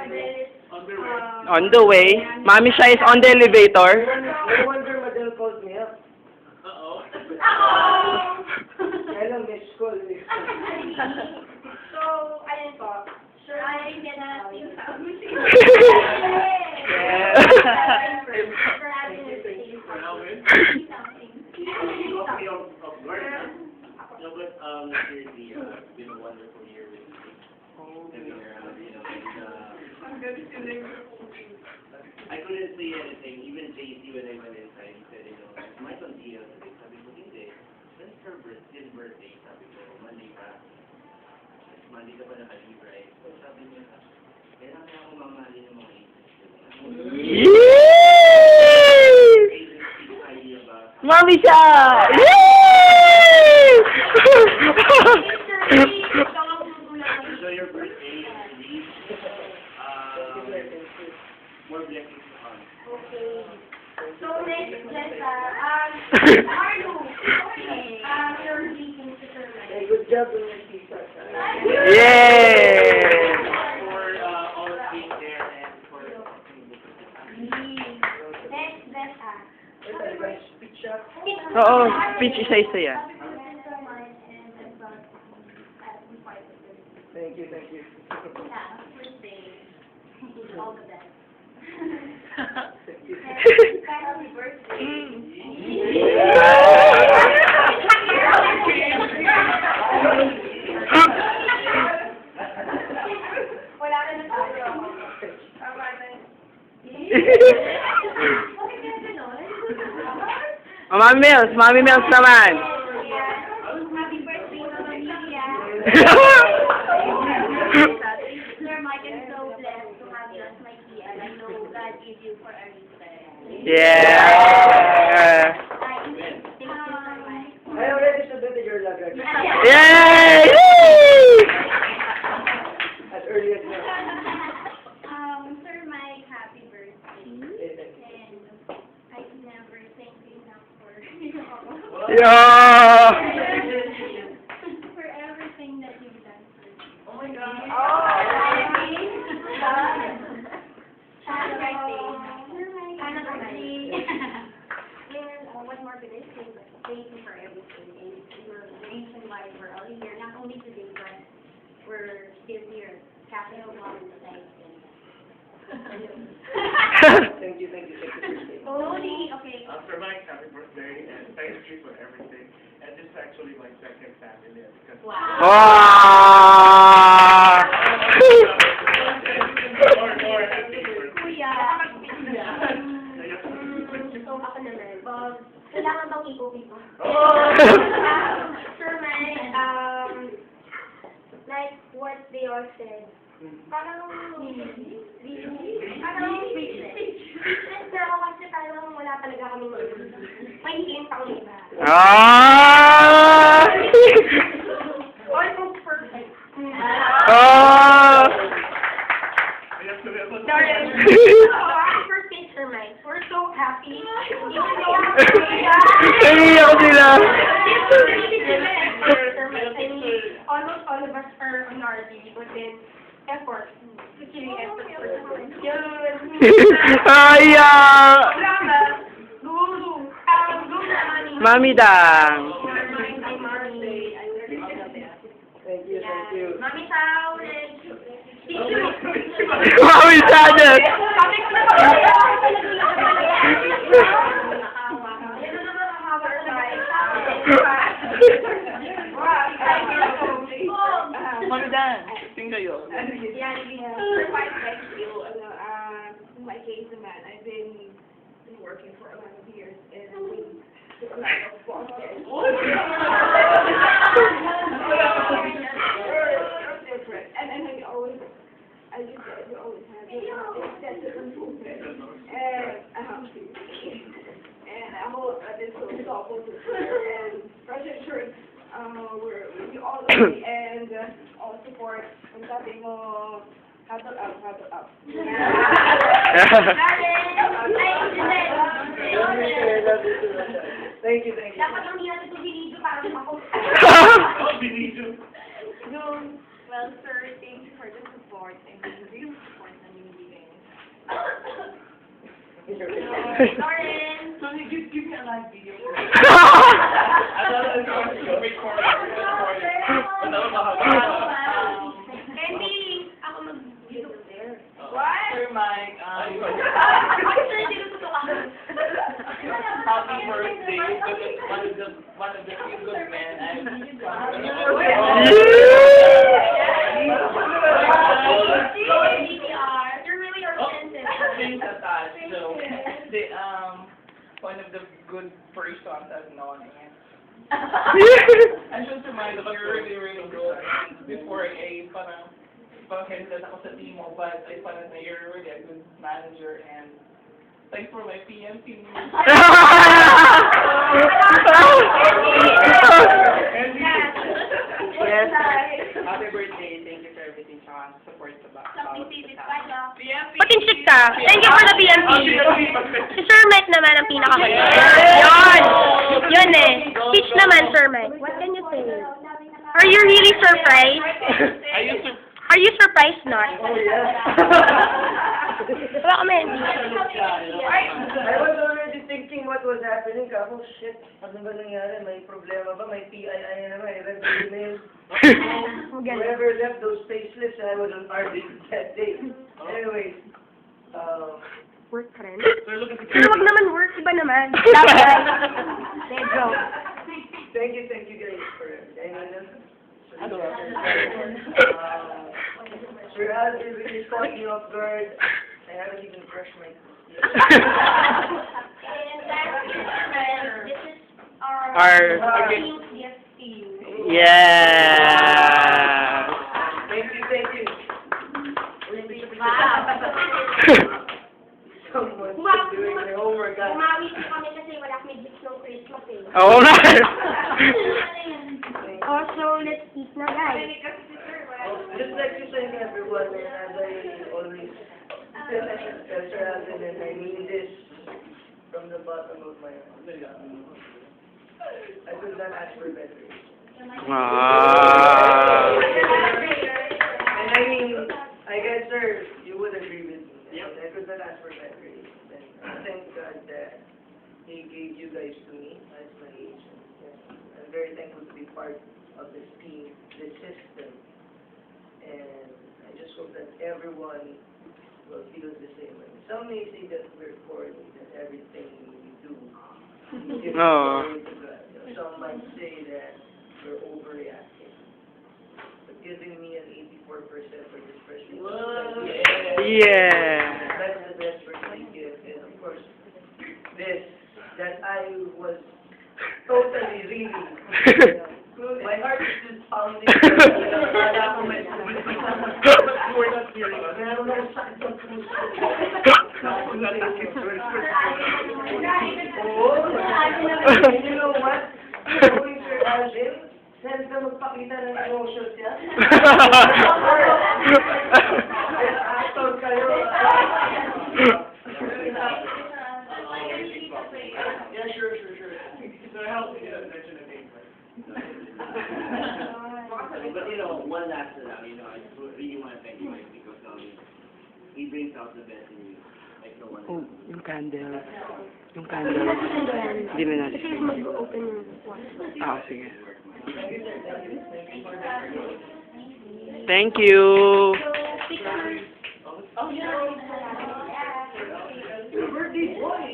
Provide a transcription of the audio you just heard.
On the way. Mami Sha is on the elevator. No wonder Madel called me up. Kaya lang, miss call. So, ayun po. Sure, I cannot use Seriously, it's been a wonderful year with you. Living around, I couldn't say anything. Even JC, when I went inside, he said, might on DL today. Sabi ko, hindi. That's his birthday. Sabi ko, Monday pa. Monday ka pa nakalibre, right? So sabi niya, kailangan niya akong mamali ng mga agency. Mami Sha! Enjoy your birthday, please. More blessings to come. Okay. So, next, Arlo. Your greetings to Sir Mike. Hey, good job on your pizza. Yay! For all of being there and for Next, Bessa. Happy birthday, speech up. Oo, speech isa-isa yan. Thank you, thank you. All the best. Thank you. Happy birthday. Wala ka na tayo. Tama na. Mami Mills naman. Happy birthday, Mama Mia. Sir Mike, I'm so blessed to have you as my tia, and I know God gave you for a reason. Yeah! Thank you, Sir Mike. I already submitted your lagag. Yay! As early as now. Sir Mike, happy birthday. And I can never thank you enough for Yeah! for everything that you've done for me. Oh my God. Happy birthday. Happy birthday. And what more could I say? But thank you for everything. And your reason why we're all here, not only today, but we're still here. Capital One Society. Thank you, thank you, thank you. Only, okay. For Mike, happy birthday and thank you for everything. And this is actually my second family because Wow. Wow! more happy birthday. Kuya. So, ako naman. Kailangan bang i-OP ko? Sir Mike, like what they all said, parang speechless, pero kasi parang wala talaga kami may hint ang iba. Ah! Almost perfect. Ah! First day, Sir Mike, we're so happy. Naiiyak sila. Sir Mike, I mean, almost all of us are on RD, but then effort. Actually, effort for Ayak! Guru. Mami Dang. Thank you, thank you. Mami Sao. Mami Sadet. Sabi ko na Mami Dang, sing kayo. In my case, man, I've been working for a lot of years and I've been to a lot of bosses. Different. And I always, as you said, you always have extensive improvement. And I hope that this will stop with this and Fresh Insurance, we all agree and all support. Ang sabi mo, huddle up. Thank you, thank you. Dapat lang hindi natin ito binidyo para ako. Binidyo. Well, sir, thank you for the support. support and being real support na binibigay niyo. Lauren! So, give me a live video. Candy! Ako mag-video there. What? Sir Mike, Ako sir, hindi ko totoo. happy birthday. One of the few good men I've DTR. You're really offensive. Things attached. So, one of the good persons I've known. I should remind you, you're really, really good. Before parang hesitant ako sa team mo, but I found that you're really a good manager and thanks for my PMP. Yes. Happy birthday. Thank you for everything. Tsaka support sa Something sweet, bye, Doc. Patinsik ka. Thank you for the PMP. Si Sir Mike naman ang pinaka-kulit. Yun! Yun eh. Teach naman, Sir Mike. What can you say? Are you really surprised? Are you surprised not? Oh, yeah. Wala kami. I was already thinking what was happening. Kako, shit, ano ba nangyari? May problema ba? May PII na naman. I read the email. Whoever left those payslips, I was on RD that day. Anyways, Work ka rin? Pero wag naman work. Iba naman. Let's go. thank you guys for everything. Sir Alvin really caught me off guard. I haven't even brushed my teeth yet. And this is our team's gift to you. Yeah. Thank you. Someone's doing my homework, guys. Umawi po kami kasi wala kami gifts ng Christmas eh. Oo nga. Also, let's eat na, guys. Just like to thank everyone, and as I always tell Sir Alvin, and I mean this from the bottom of my heart. I could not ask for better. Ah. And I mean, I guess, sir, you would agree with me. Yep. I could not ask for better. And thank God that He gave you guys to me as my agent. I'm very thankful to be part of this team, this system. And I just hope that everyone will feel the same way. Some may say that we're corny, that everything we do is glory to God. Some might say that we're overreacting. But giving me an 84% for this person. Yeah. That's the best birthday gift. And of course, this, that I was totally really. My heart is still pounding. Wala akong may You were not hearing us. meron akong sakit ng puso. Oo. And you know what? Going Sir Alvin, saan ka magpakita ng emotions niya? Actor kayo. Yeah, sure. So help me mention a name. But one last thing, I really want to thank you guys because he brings out the best in you. Like no one else. Yung candle. Yung candle. Hindi na natin. Kasi mag-open yung one. Ah, sige. Thank you. Birthday boy.